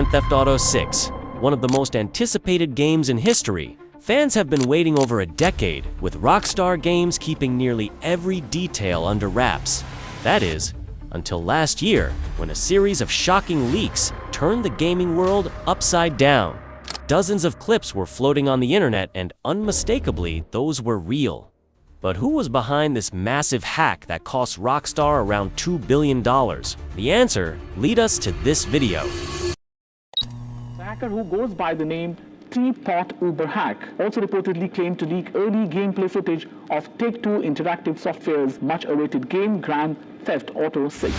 Grand Theft Auto 6, one of the most anticipated games in history. Fans have been waiting over a decade, with Rockstar Games keeping nearly every detail under wraps. That is, until last year, when a series of shocking leaks turned the gaming world upside down. Dozens of clips were floating on the internet, and unmistakably, those were real. But who was behind this massive hack that cost Rockstar around $2 billion? The answer lead us to this video. The hacker who goes by the name Teapot Uber Hack also reportedly claimed to leak early gameplay footage of Take-Two Interactive Software's much-awaited game Grand Theft Auto 6.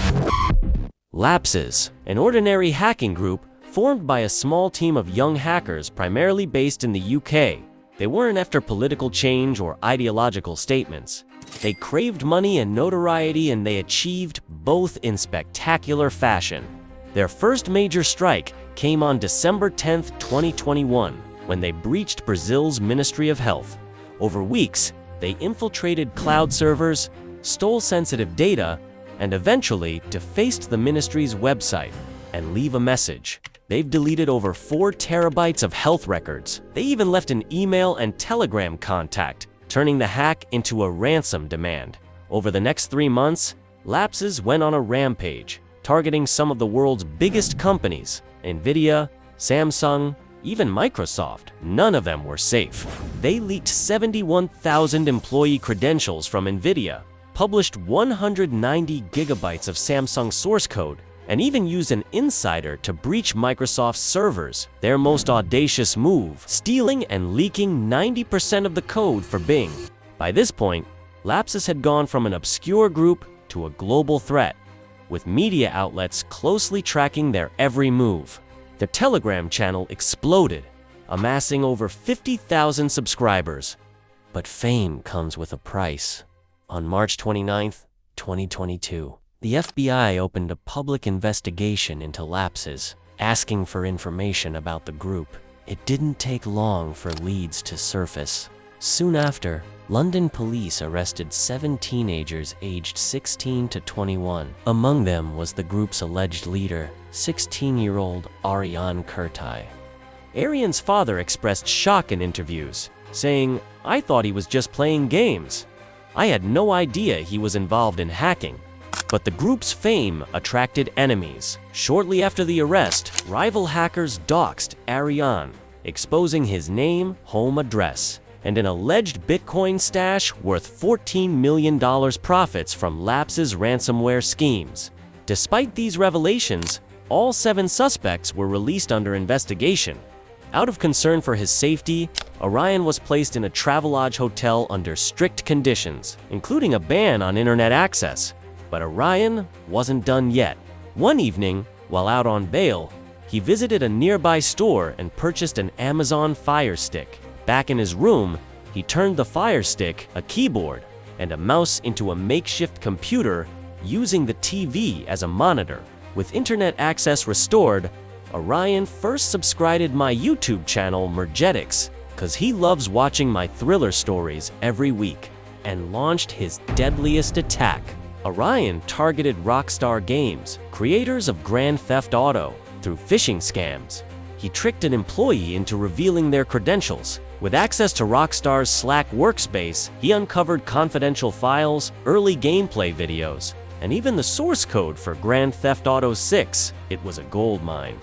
Lapses, an ordinary hacking group formed by a small team of young hackers primarily based in the UK. They weren't after political change or ideological statements. They craved money and notoriety, and they achieved both in spectacular fashion. Their first major strike came on December 10, 2021, when they breached Brazil's Ministry of Health. Over weeks, they infiltrated cloud servers, stole sensitive data, and eventually defaced the ministry's website and leave a message. They've deleted over 4 terabytes of health records. They even left an email and telegram contact, turning the hack into a ransom demand. Over the next 3 months, Lapses went on a rampage, targeting some of the world's biggest companies: Nvidia, Samsung, even Microsoft. None of them were safe. They leaked 71,000 employee credentials from Nvidia, published 190 gigabytes of Samsung source code, and even used an insider to breach Microsoft's servers. Their most audacious move, stealing and leaking 90% of the code for Bing. By this point, Lapses had gone from an obscure group to a global threat, with media outlets closely tracking their every move. Their Telegram channel exploded, amassing over 50,000 subscribers. But fame comes with a price. On March 29, 2022, the FBI opened a public investigation into Lapses, asking for information about the group. It didn't take long for leads to surface. Soon after, London police arrested 7 teenagers aged 16 to 21. Among them was the group's alleged leader, 16-year-old Arion Kertaj. Arion's father expressed shock in interviews, saying, "I thought he was just playing games. I had no idea he was involved in hacking." But the group's fame attracted enemies. Shortly after the arrest, rival hackers doxed Arion, exposing his name, home address, and an alleged Bitcoin stash worth $14 million profits from Lapses' ransomware schemes. Despite these revelations, all 7 suspects were released under investigation. Out of concern for his safety, Arion was placed in a Travelodge hotel under strict conditions, including a ban on internet access. But Arion wasn't done yet. One evening, while out on bail, he visited a nearby store and purchased an Amazon Fire Stick. Back in his room, he turned the Fire Stick, a keyboard, and a mouse into a makeshift computer, using the TV as a monitor. With internet access restored, Arion first subscribed to my YouTube channel Mergetics, cause he loves watching my thriller stories every week, and launched his deadliest attack. Arion targeted Rockstar Games, creators of Grand Theft Auto, through phishing scams. He tricked an employee into revealing their credentials. With access to Rockstar's Slack workspace, he uncovered confidential files, early gameplay videos, and even the source code for Grand Theft Auto 6. It was a goldmine.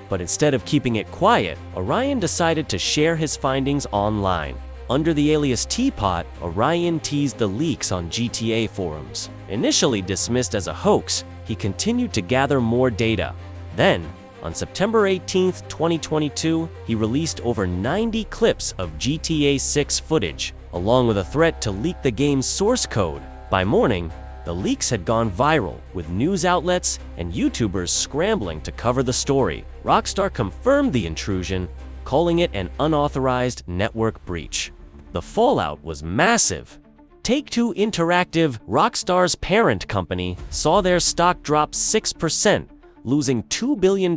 But instead of keeping it quiet, Arion decided to share his findings online. Under the alias Teapot, Arion teased the leaks on GTA forums. Initially dismissed as a hoax, he continued to gather more data. Then, on September 18, 2022, he released over 90 clips of GTA 6 footage, along with a threat to leak the game's source code. By morning, the leaks had gone viral, with news outlets and YouTubers scrambling to cover the story. Rockstar confirmed the intrusion, calling it an unauthorized network breach. The fallout was massive. Take-Two Interactive, Rockstar's parent company, saw their stock drop 6%, losing $2 billion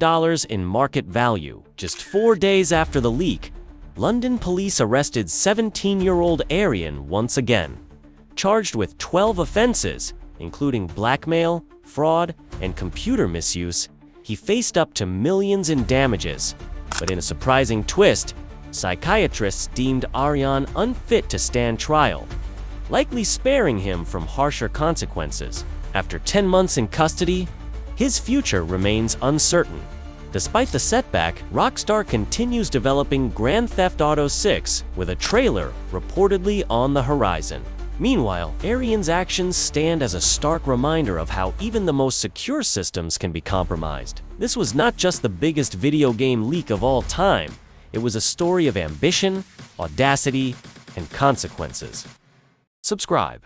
in market value. Just 4 days after the leak, London police arrested 17-year-old Arion once again, charged with 12 offenses, including blackmail, fraud, and computer misuse. He faced up to millions in damages, but in a surprising twist, psychiatrists deemed Arion unfit to stand trial, likely sparing him from harsher consequences. After 10 months in custody, his future remains uncertain. Despite the setback, Rockstar continues developing Grand Theft Auto 6 with a trailer reportedly on the horizon. Meanwhile, Arion's actions stand as a stark reminder of how even the most secure systems can be compromised. This was not just the biggest video game leak of all time, it was a story of ambition, audacity, and consequences. Subscribe.